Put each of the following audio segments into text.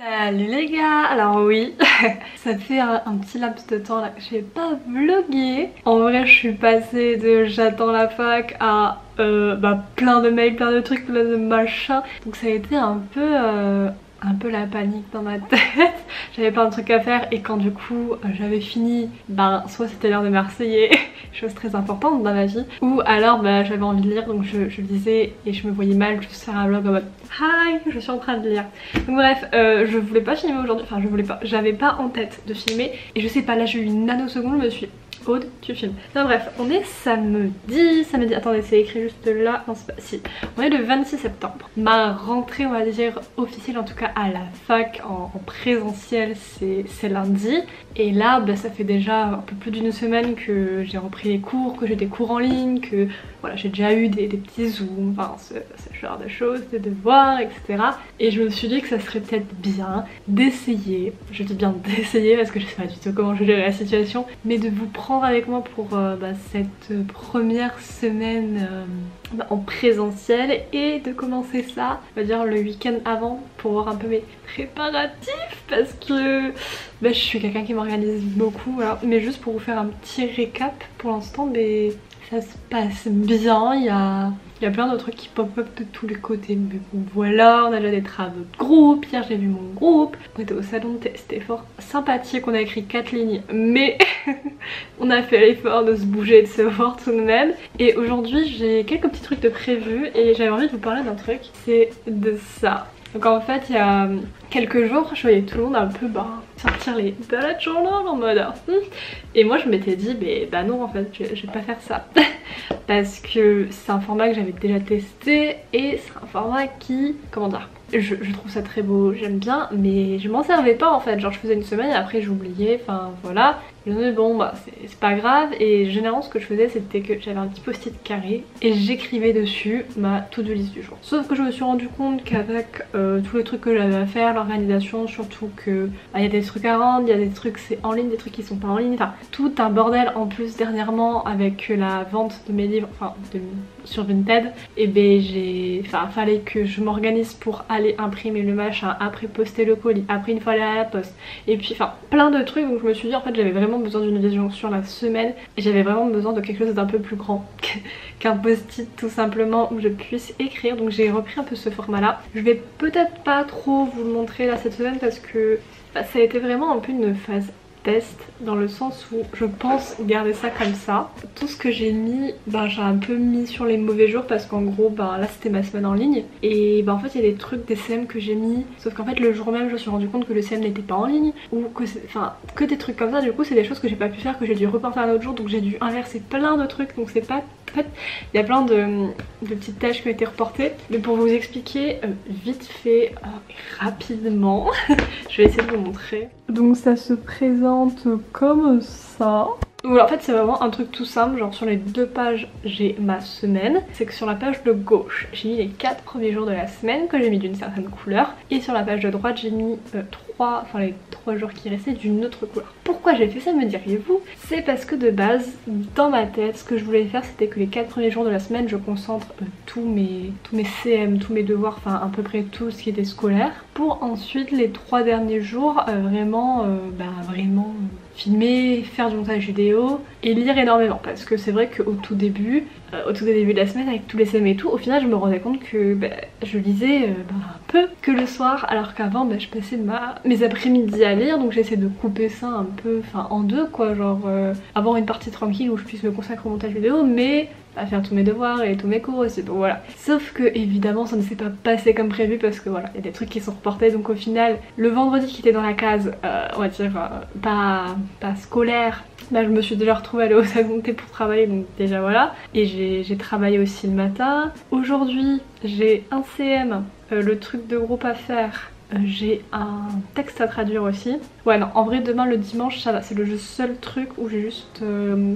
Salut les gars. Alors oui, ça fait un petit laps de temps là que j'ai pas vlogué. En vrai je suis passée de j'attends la fac à plein de mails, plein de trucs, plein de machins. Donc ça a été un peu la panique dans ma tête. J'avais plein de trucs à faire et quand du coup j'avais fini, soit c'était l'heure de me réveiller, chose très importante dans ma vie, ou alors j'avais envie de lire, donc je lisais et je me voyais mal juste faire un vlog en mode hi, je suis en train de lire. Donc bref, je voulais pas filmer aujourd'hui, enfin je voulais pas, j'avais pas en tête de filmer et je sais pas, là j'ai eu une nanoseconde, je me suis Aude, tu filmes. Non bref, on est samedi, attendez c'est écrit juste là, non c'est pas, si. On est le 26 septembre. Ma rentrée on va dire officielle en tout cas à la fac en présentiel c'est lundi. Et là ça fait déjà un peu plus d'une semaine que j'ai repris les cours, que j'ai des cours en ligne, que voilà j'ai déjà eu des petits zooms, enfin ce genre de choses, des devoirs etc. Et je me suis dit que ça serait peut-être bien d'essayer, je dis bien d'essayer parce que je sais pas du tout comment je gérer la situation, mais de vous prendre avec moi pour cette première semaine en présentiel et de commencer ça, on va dire le week-end avant pour voir un peu mes préparatifs parce que je suis quelqu'un qui m'organise beaucoup, voilà. Mais juste pour vous faire un petit récap pour l'instant, ça se passe bien, il y a plein de trucs qui pop-up de tous les côtés, mais bon voilà, on a déjà des travaux de groupe, hier j'ai vu mon groupe, on était au salon de thé, c'était fort sympathique, on a écrit 4 lignes, mais on a fait l'effort de se bouger et de se voir tout de même. Et aujourd'hui j'ai quelques petits trucs de prévus et j'avais envie de vous parler d'un truc, c'est de ça. Donc en fait il y a quelques jours je voyais tout le monde un peu sortir les bullet journal en mode et moi je m'étais dit non en fait je vais pas faire ça parce que c'est un format que j'avais déjà testé et c'est un format qui, comment dire, je trouve ça très beau, j'aime bien, mais je m'en servais pas en fait, genre je faisais une semaine et après j'oubliais, enfin voilà. Je me disais bon c'est pas grave et généralement ce que je faisais c'était que j'avais un petit post-it carré et j'écrivais dessus ma to-do list du jour. Sauf que je me suis rendu compte qu'avec tous les trucs que j'avais à faire, l'organisation, surtout que il y a des trucs à rendre, il y a des trucs c'est en ligne, des trucs qui sont pas en ligne, enfin tout un bordel en plus dernièrement avec la vente de mes livres, sur Vinted, et fallait que je m'organise pour aller imprimer le machin, après poster le colis, après une fois aller à la poste, et puis plein de trucs. Donc je me suis dit en fait j'avais vraiment besoin d'une vision sur la semaine et j'avais vraiment besoin de quelque chose d'un peu plus grand qu'un post-it tout simplement où je puisse écrire. Donc j'ai repris un peu ce format là. Je vais peut-être pas trop vous le montrer là cette semaine parce que ça a été vraiment un peu une phase test dans le sens où je pense garder ça comme ça. Tout ce que j'ai mis, j'ai un peu mis sur les mauvais jours parce qu'en gros là c'était ma semaine en ligne et en fait il y a des trucs des CM que j'ai mis, sauf qu'en fait le jour même je me suis rendu compte que le CM n'était pas en ligne ou que des trucs comme ça. Du coup c'est des choses que j'ai pas pu faire, que j'ai dû repenser un autre jour, donc j'ai dû inverser plein de trucs, donc c'est pas... En fait, il y a plein de petites tâches qui ont été reportées. Mais pour vous expliquer vite fait, rapidement, je vais essayer de vous montrer. Donc ça se présente comme ça. Donc en fait c'est vraiment un truc tout simple, genre sur les 2 pages j'ai ma semaine. C'est que sur la page de gauche j'ai mis les 4 premiers jours de la semaine que j'ai mis d'une certaine couleur. Et sur la page de droite j'ai mis les 3 jours qui restaient d'une autre couleur. Pourquoi j'ai fait ça me diriez-vous? C'est parce que de base dans ma tête ce que je voulais faire c'était que les 4 premiers jours de la semaine je concentre tous mes CM, tous mes devoirs, à peu près tout ce qui était scolaire. Pour ensuite les 3 derniers jours vraiment filmer, faire du montage vidéo et lire énormément parce que c'est vrai qu'au tout début de la semaine avec tous les CM et tout, au final je me rendais compte que je lisais un peu que le soir alors qu'avant je passais mes après-midi à lire, donc j'essaie de couper ça un peu en deux quoi, genre avoir une partie tranquille où je puisse me consacrer au montage vidéo mais à faire tous mes devoirs et tous mes cours aussi, bon voilà. Sauf que évidemment ça ne s'est pas passé comme prévu parce que voilà, il y a des trucs qui sont reportés, donc au final le vendredi qui était dans la case on va dire pas scolaire, je me suis déjà retrouvée à aller au salon de thé pour travailler, donc déjà voilà. Et j'ai travaillé aussi le matin. Aujourd'hui j'ai un CM, le truc de groupe à faire, j'ai un texte à traduire aussi. Ouais non, en vrai demain le dimanche ça va, c'est le seul truc où j'ai juste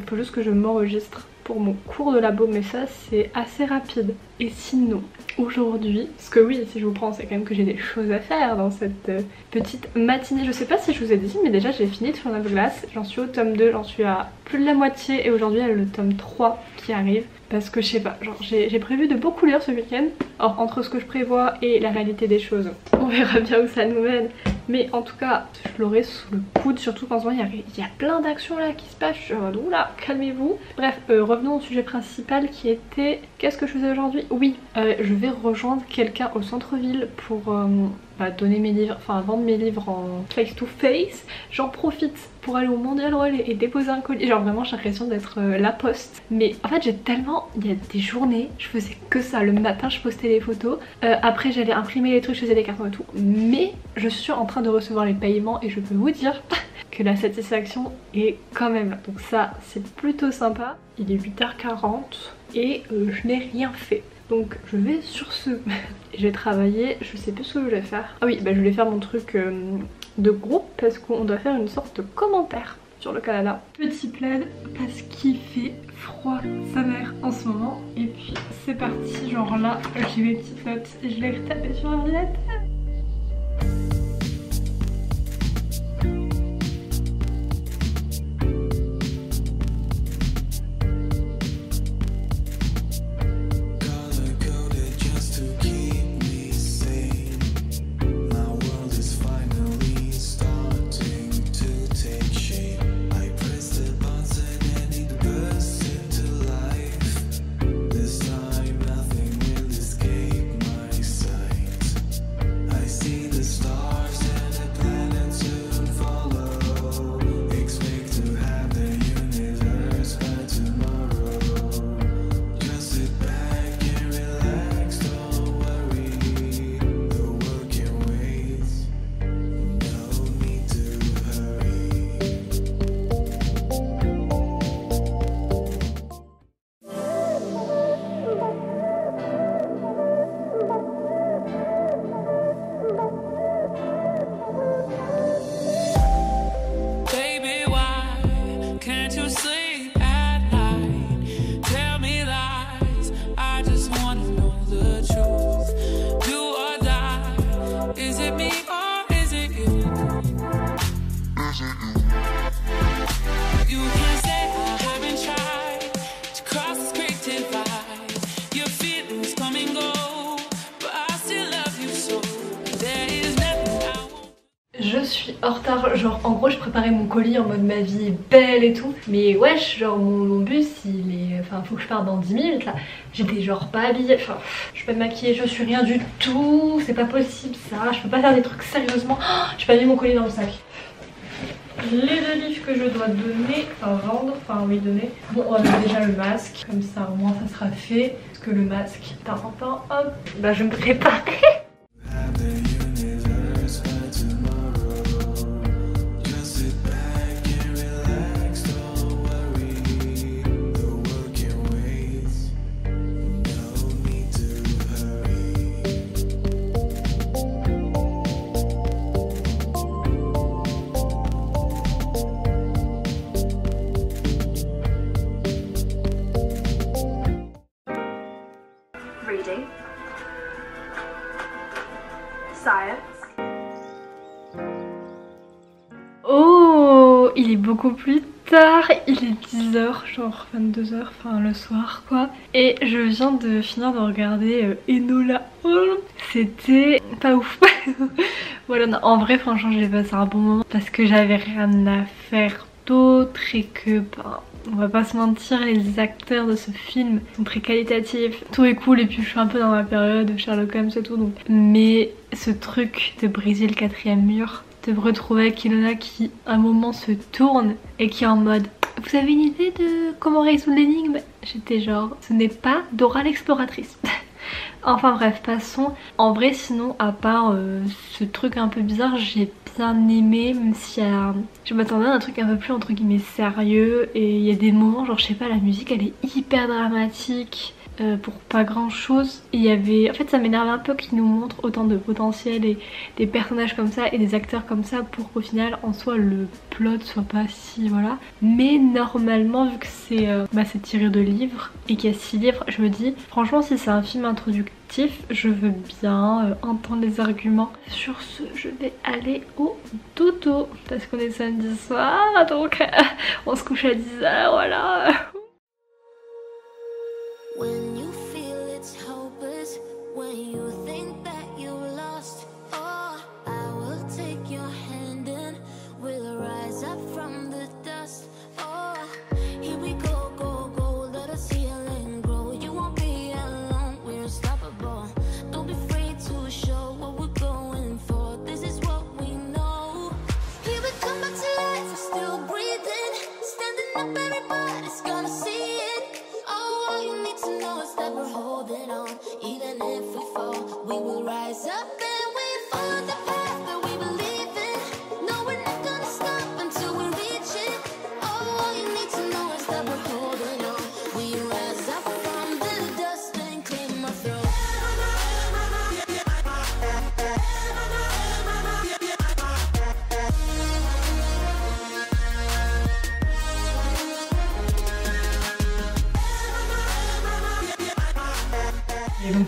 faut juste que je m'enregistre pour mon cours de labo, mais ça c'est assez rapide. Et sinon aujourd'hui, parce que oui si je vous prends c'est quand même que j'ai des choses à faire dans cette petite matinée. Je sais pas si je vous ai dit mais déjà j'ai fini Throne of Glass, j'en suis au tome 2, j'en suis à plus de la moitié et aujourd'hui il y a le tome 3 qui arrive. Parce que je sais pas, genre j'ai prévu de beaucoup lire ce week-end. Or entre ce que je prévois et la réalité des choses, on verra bien où ça nous mène. Mais en tout cas je l'aurai sous le coude, surtout qu'en ce moment il y a plein d'actions là qui se passent. Je suis en mode oula, calmez-vous. Bref, revenons au sujet principal qui était qu'est-ce que je faisais aujourd'hui. Oui, je vais rejoindre quelqu'un au centre-ville pour donner mes livres, enfin vendre mes livres en face to face. J'en profite pour aller au Mondial Relais et déposer un colis. Genre vraiment j'ai l'impression d'être la poste. Mais en fait j'ai tellement, il y a des journées je faisais que ça. Le matin je postais les photos, après j'allais imprimer les trucs, je faisais les cartons et tout. Mais je suis en train de recevoir les paiements et je peux vous dire que la satisfaction est quand même là. Donc ça c'est plutôt sympa. Il est 8h40 et je n'ai rien fait. Donc je vais sur ce, je vais travailler, je sais plus ce que je vais faire. Ah oui, je vais faire mon truc de groupe parce qu'on doit faire une sorte de commentaire sur le Canada. Petit plaid parce qu'il fait froid sa mère en ce moment. Et puis c'est parti, genre là j'ai mes petites notes et je les retapé sur l'ordinateur. Je suis en retard, genre en gros je préparais mon colis en mode ma vie est belle et tout. Mais wesh, genre mon bus il est... Enfin faut que je parte dans 10 minutes là. J'étais genre pas habillée, enfin je suis pas maquillée, je suis rien du tout. C'est pas possible ça, je peux pas faire des trucs sérieusement. Oh, j'ai pas mis mon colis dans le sac. Les 2 livres que je dois donner, enfin vendre, enfin oui donner. Bon on va mettre déjà le masque, comme ça au moins ça sera fait. Parce que le masque, hop, je vais me préparer. Reading. Science. Oh, il est beaucoup plus tard, il est 10h, genre 22h, enfin le soir quoi. Et je viens de finir de regarder Enola Holmes. C'était pas ouf. Voilà, non, en vrai franchement j'ai passé un bon moment parce que j'avais rien à faire d'autre et que on va pas se mentir, les acteurs de ce film sont très qualitatifs, tout est cool et puis je suis un peu dans ma période de Sherlock Holmes et tout donc. Mais ce truc de briser le 4e mur, de me retrouver avec Ilona qui à un moment se tourne et qui est en mode vous avez une idée de comment résoudre l'énigme? J'étais genre ce n'est pas Dora l'exploratrice. Enfin bref, passons. En vrai sinon à part ce truc un peu bizarre j'ai bien aimé, même si je m'attendais à un truc un peu plus entre guillemets sérieux. Et il y a des moments genre je sais pas, la musique elle est hyper dramatique pour pas grand chose. Il y avait, en fait ça m'énerve un peu qu'ils nous montrent autant de potentiel et des personnages comme ça et des acteurs comme ça pour qu'au final en soi le plot soit pas si voilà. Mais normalement vu que c'est tiré de livres et qu'il y a 6 livres, je me dis franchement si c'est un film introductif je veux bien entendre les arguments. Sur ce je vais aller au dodo parce qu'on est samedi soir donc on se couche à 10h voilà. When you feel it's hopeless, when you think that you lost, oh, I will take your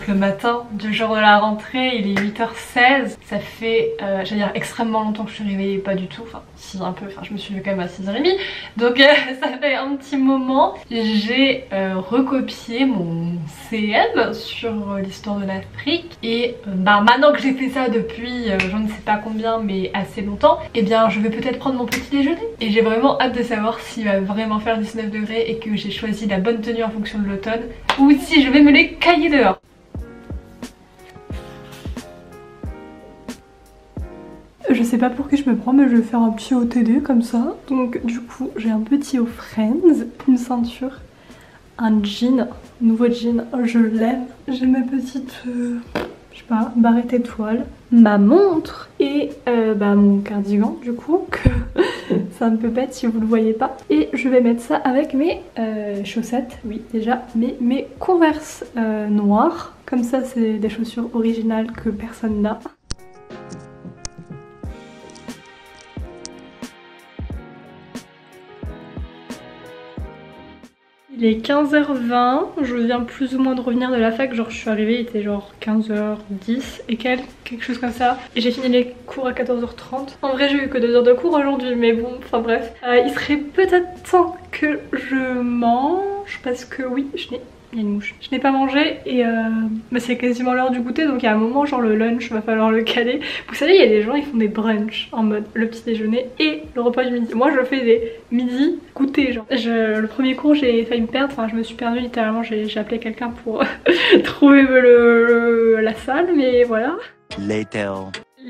le matin du jour de la rentrée, il est 8h16. Ça fait, j'allais dire extrêmement longtemps que je suis réveillée, pas du tout. Enfin, si un peu, enfin je me suis levée quand même à 6h30. Donc ça fait un petit moment. J'ai recopié mon CM sur l'histoire de l'Afrique. Et bah maintenant que j'ai fait ça depuis je ne sais pas combien mais assez longtemps, et bien je vais peut-être prendre mon petit déjeuner. Et j'ai vraiment hâte de savoir s'il va vraiment faire 19 degrés et que j'ai choisi la bonne tenue en fonction de l'automne, ou si je vais me les cailler dehors. Je sais pas pour qui je me prends, mais je vais faire un petit OTD comme ça. Donc du coup j'ai un petit au Friends, une ceinture, un jean, nouveau jean, je l'aime. J'ai ma petite, je sais pas, barrette étoile, ma montre et bah, mon cardigan du coup, que c'est un peu bête si vous le voyez pas. Et je vais mettre ça avec mes chaussettes, oui déjà, mais mes Converse noires. Comme ça c'est des chaussures originales que personne n'a. Il est 15h20, je viens plus ou moins de revenir de la fac, genre je suis arrivée, il était genre 15h10 et quelque chose comme ça. Et j'ai fini les cours à 14h30. En vrai j'ai eu que 2 heures de cours aujourd'hui, mais bon, enfin bref. Il serait peut-être temps que je mange, parce que oui, il y a une mouche. Je n'ai pas mangé et bah c'est quasiment l'heure du goûter, donc il y a un moment genre le lunch va falloir le caler. Vous savez il y a des gens ils font des brunchs en mode le petit déjeuner et le repas du midi. Moi je fais des midi goûter genre. Le premier cours j'ai failli me perdre, enfin je me suis perdue littéralement, j'ai appelé quelqu'un pour trouver la salle, mais voilà. Later.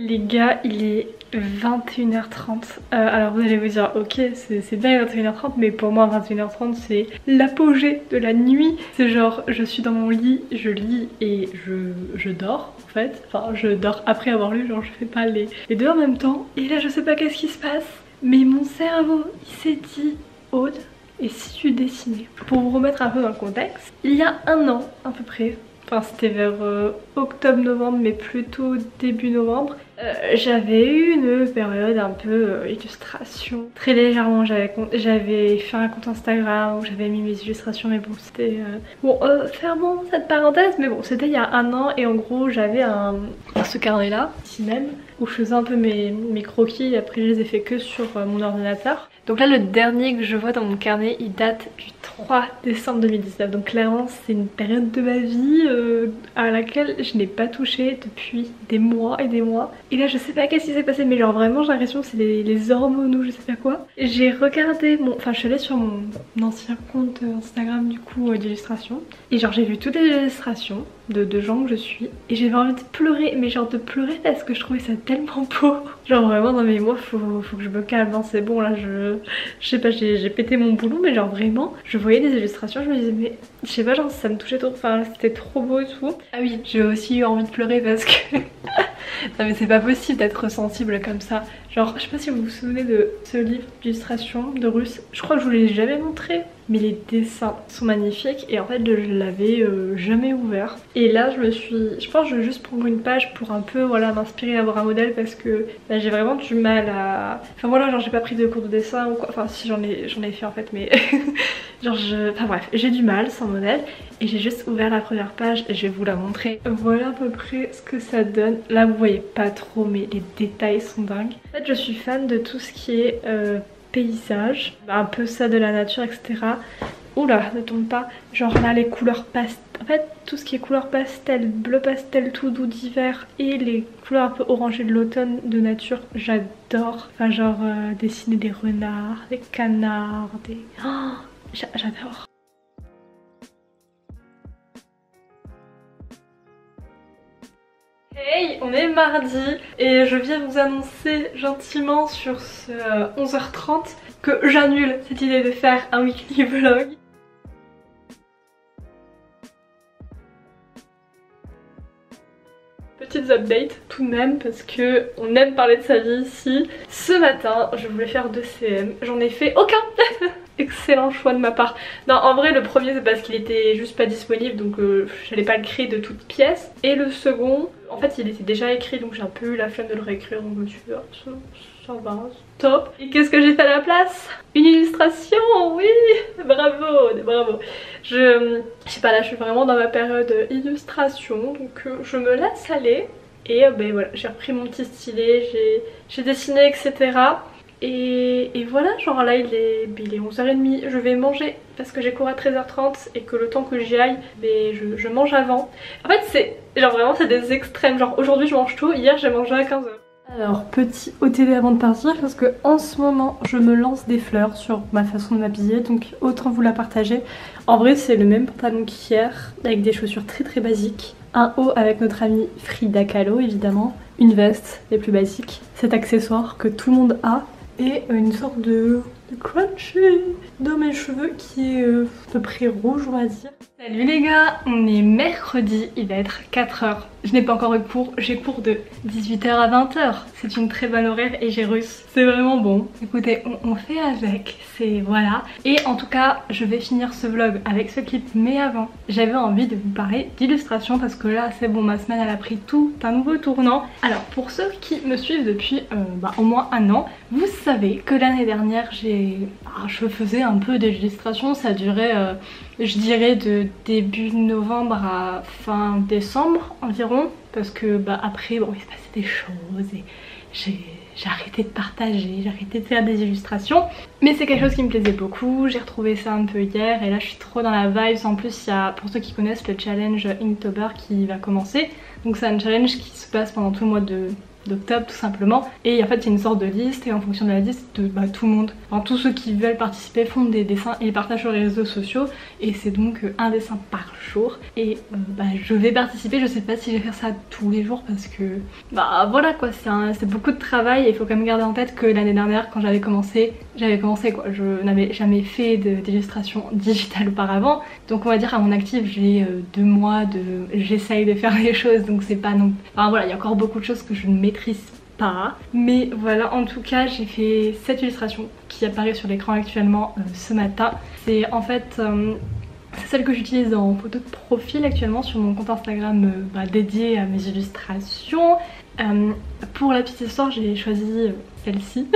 Les gars, il est 21h30. Alors vous allez vous dire, ok, c'est bien 21h30, mais pour moi 21h30 c'est l'apogée de la nuit. C'est genre, je suis dans mon lit, je lis et je dors en fait. Enfin, je dors après avoir lu, genre je fais pas les deux en même temps. Et là, je sais pas qu'est-ce qui se passe, mais mon cerveau, il s'est dit, Aude, et si tu dessinais? Pour vous remettre un peu dans le contexte, il y a un an à peu près, enfin c'était vers octobre-novembre mais plutôt début novembre, j'avais eu une période un peu illustration. Très légèrement j'avais fait un compte Instagram où j'avais mis mes illustrations, mais bon c'était... Bon, fermons cette parenthèse, mais bon c'était il y a un an et en gros j'avais ce carnet là, ici même, où je faisais un peu mes croquis, et après je les ai fait que sur mon ordinateur. Donc là le dernier que je vois dans mon carnet il date du 3 décembre 2019, donc clairement c'est une période de ma vie à laquelle je n'ai pas touché depuis des mois et des mois. Et là je sais pas qu'est-ce qui s'est passé, mais genre vraiment j'ai l'impression que c'est les hormones ou je sais pas quoi. J'ai regardé enfin je suis allée sur mon ancien compte Instagram du coup d'illustration, et genre j'ai vu toutes les illustrations de gens que je suis et j'avais envie de pleurer, mais genre de pleurer parce que je trouvais ça tellement beau. Genre vraiment non mais moi faut que je me calme, hein, c'est bon là je sais pas, j'ai pété mon boulon, mais genre vraiment je voyais des illustrations, je me disais mais je sais pas, genre ça me touchait trop, enfin c'était trop beau et tout. Ah oui, j'ai aussi eu envie de pleurer parce que non mais c'est pas possible d'être sensible comme ça. Genre je sais pas si vous vous souvenez de ce livre d'illustration de Russe, je crois que je vous l'ai jamais montré, mais les dessins sont magnifiques et en fait je l'avais jamais ouvert. Et là je pense que je vais juste prendre une page pour un peu voilà m'inspirer, avoir un modèle, parce que bah, j'ai vraiment du mal à... Enfin voilà, genre j'ai pas pris de cours de dessin ou quoi, enfin si j'en ai fait en fait, mais genre enfin bref, j'ai du mal sans modèle. Et j'ai juste ouvert la première page et je vais vous la montrer. Voilà à peu près ce que ça donne. Là vous voyez pas trop mais les détails sont dingues. En fait je suis fan de tout ce qui est paysage, un peu ça de la nature, etc. Oula, ne tombe pas. Genre là les couleurs pastel. En fait tout ce qui est couleur pastel, bleu pastel tout doux d'hiver et les couleurs un peu orangées de l'automne de nature, j'adore. Enfin genre dessiner des renards, des canards, des... Oh, j'adore. Hey, on est mardi et je viens vous annoncer gentiment sur ce 11h30 que j'annule cette idée de faire un weekly vlog. Petites updates tout de même parce que on aime parler de sa vie ici. Ce matin je voulais faire 2 CM, j'en ai fait aucun. excellent choix de ma part. Non, en vrai le premier c'est parce qu'il était juste pas disponible, donc j'allais pas le créer de toutes pièces. Et le second, en fait il était déjà écrit, donc j'ai un peu eu la flemme de le réécrire, donc je me suis dit ah, ça va, top. Et qu'est-ce que j'ai fait à la place? Une illustration, oui. Bravo, bravo. Je sais pas, là je suis vraiment dans ma période illustration, donc je me laisse aller. Et ben voilà, j'ai repris mon petit stylet, j'ai dessiné, etc. Et voilà, genre là il est 11h30, je vais manger parce que j'ai cours à 13h30 et que le temps que j'y aille, ben, je mange avant. En fait c'est genre vraiment c'est des extrêmes, genre aujourd'hui je mange tôt, hier j'ai mangé à 15h. Alors petit OTD avant de partir parce que en ce moment je me lance des fleurs sur ma façon de m'habiller, donc autant vous la partager. En vrai c'est le même pantalon qu'hier avec des chaussures très basiques, un haut avec notre amie Frida Kahlo évidemment, une veste les plus basiques, cet accessoire que tout le monde a et une sorte de crunchy dans mes cheveux qui est à peu près rouge on va dire. Salut les gars, on est mercredi, il va être 4h. Je n'ai pas encore eu cours, j'ai cours de 18h à 20h. C'est une très bonne horaire et j'ai russe. C'est vraiment bon. Écoutez, on fait avec, c'est voilà. Et en tout cas, je vais finir ce vlog avec ce clip, mais avant, j'avais envie de vous parler d'illustration parce que là, c'est bon, ma semaine elle a pris tout un nouveau tournant. Alors pour ceux qui me suivent depuis au moins un an, vous savez que l'année dernière, je faisais un peu d'illustration, ça durait... je dirais de début novembre à fin décembre environ, parce que après bon il se passait des choses et j'ai arrêté de partager, j'ai arrêté de faire des illustrations, mais c'est quelque chose qui me plaisait beaucoup. J'ai retrouvé ça un peu hier et là je suis trop dans la vibe. En plus il y a, pour ceux qui connaissent, le challenge Inktober qui va commencer, donc c'est un challenge qui se passe pendant tout le mois d'octobre tout simplement, et en fait il y a une sorte de liste et en fonction de la liste tout le monde, enfin tous ceux qui veulent participer font des dessins et les partagent sur les réseaux sociaux, et c'est donc un dessin par jour et je vais participer. Je sais pas si je vais faire ça tous les jours parce que voilà quoi, c'est beaucoup de travail et il faut quand même garder en tête que l'année dernière quand j'avais commencé quoi, je n'avais jamais fait d'illustration digitale auparavant, donc on va dire à mon actif j'ai 2 mois j'essaye de faire les choses, donc c'est pas non, enfin voilà, il y a encore beaucoup de choses que je ne maîtrise pas, mais voilà, en tout cas j'ai fait cette illustration qui apparaît sur l'écran actuellement ce matin. C'est en fait c'est celle que j'utilise en photo de profil actuellement sur mon compte Instagram dédié à mes illustrations. Pour la petite histoire, j'ai choisi celle-ci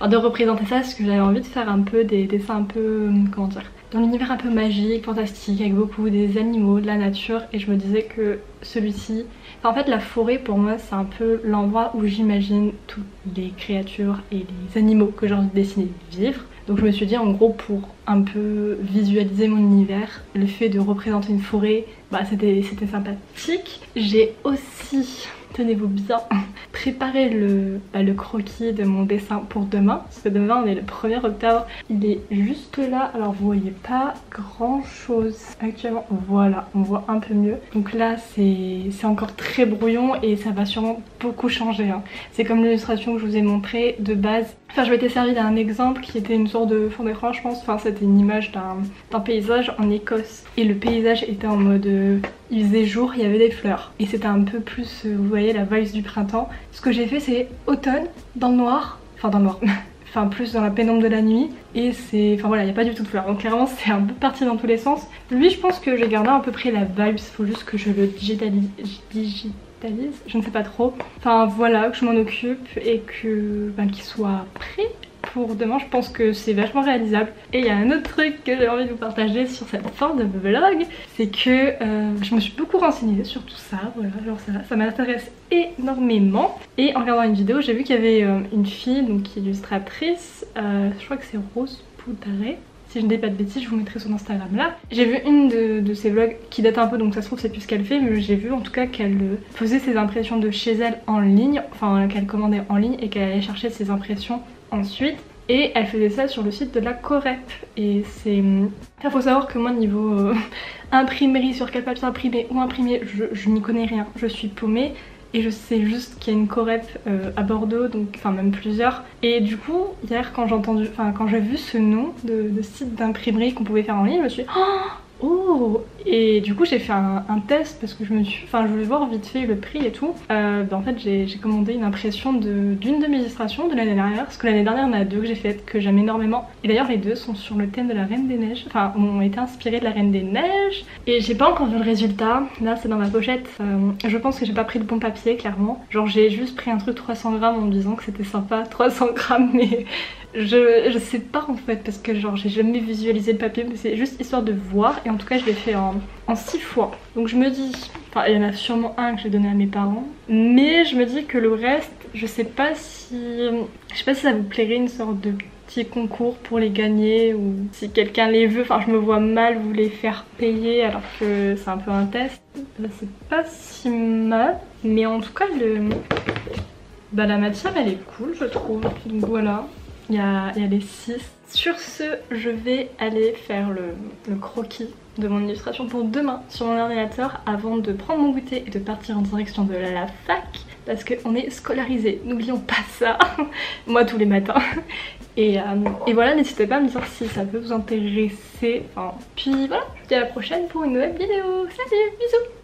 de représenter ça parce que j'avais envie de faire un peu des dessins un peu, comment dire, dans l'univers un peu magique, fantastique, avec beaucoup des animaux, de la nature, et je me disais que celui-ci, en fait la forêt pour moi c'est un peu l'endroit où j'imagine toutes les créatures et les animaux que j'ai envie de dessiner vivre. Donc je me suis dit en gros, pour un peu visualiser mon univers, le fait de représenter une forêt, c'était sympathique. J'ai aussi, tenez-vous bien, préparé le croquis de mon dessin pour demain, parce que demain on est le 1er octobre, il est juste là. Alors vous voyez pas grand chose actuellement, voilà, on voit un peu mieux. Donc là c'est encore très brouillon et ça va sûrement beaucoup changer, hein. C'est comme l'illustration que je vous ai montrée de base. Enfin je m'étais servi d'un exemple qui était une sorte de fond d'écran je pense, enfin c'était une image d'un paysage en Écosse et le paysage était en mode il faisait jour, il y avait des fleurs et c'était un peu plus, vous voyez, la vibe du printemps. Ce que j'ai fait c'est automne dans le noir, enfin plus dans la pénombre de la nuit, et c'est, enfin voilà, il n'y a pas du tout de fleurs, donc clairement c'est un peu parti dans tous les sens. Lui je pense que j'ai gardé à peu près la vibe, il faut juste que je le digitalise, je ne sais pas trop. Enfin voilà, que je m'en occupe et que qu'il soit prêt pour demain. Je pense que c'est vachement réalisable. Et il y a un autre truc que j'ai envie de vous partager sur cette fin de vlog, c'est que je me suis beaucoup renseignée sur tout ça, voilà, genre ça m'intéresse énormément. Et en regardant une vidéo, j'ai vu qu'il y avait une fille, donc qui est illustratrice, je crois que c'est Rose Poutaré. Si je ne dis pas de bêtises, je vous mettrai son Instagram là. J'ai vu une de ses vlogs qui date un peu, donc ça se trouve c'est plus ce qu'elle fait, mais j'ai vu en tout cas qu'elle faisait ses impressions de chez elle en ligne, enfin qu'elle commandait en ligne et qu'elle allait chercher ses impressions ensuite. Et elle faisait ça sur le site de la Corep. Et c'est... Enfin, faut savoir que moi niveau imprimerie, sur quel papier imprimer ou imprimer, je n'y connais rien, je suis paumée. Et je sais juste qu'il y a une Corep à Bordeaux, donc enfin même plusieurs. Et du coup hier quand j'ai vu ce nom de site d'imprimerie qu'on pouvait faire en ligne, je me suis dit oh Oh, et du coup j'ai fait un test parce que je voulais voir vite fait le prix et tout. En fait j'ai commandé une impression d'une de mes illustrations de l'année dernière, parce que l'année dernière il y en a deux que j'ai faites que j'aime énormément. Et d'ailleurs les deux sont sur le thème de la Reine des Neiges, enfin ont été inspirés de la Reine des Neiges. Et j'ai pas encore vu le résultat, là c'est dans ma pochette. Je pense que j'ai pas pris le bon papier clairement. Genre j'ai juste pris un truc 300 grammes en me disant que c'était sympa, 300 grammes mais... Je sais pas en fait parce que genre j'ai jamais visualisé le papier, mais c'est juste histoire de voir. Et en tout cas je l'ai fait en 6 fois. Donc je me dis, enfin il y en a sûrement un que j'ai donné à mes parents, mais je me dis que le reste, je sais pas si ça vous plairait une sorte de petit concours pour les gagner, ou si quelqu'un les veut. Enfin je me vois mal vous les faire payer alors que c'est un peu un test. Là c'est pas si mal, mais en tout cas la matière elle est cool je trouve. Donc voilà. Il y a les 6. Sur ce, je vais aller faire le croquis de mon illustration pour demain sur mon ordinateur avant de prendre mon goûter et de partir en direction de la fac parce qu'on est scolarisé. N'oublions pas ça. Moi tous les matins. Et voilà, n'hésitez pas à me dire si ça peut vous intéresser. Puis voilà, je vous dis à la prochaine pour une nouvelle vidéo. Salut, bisous.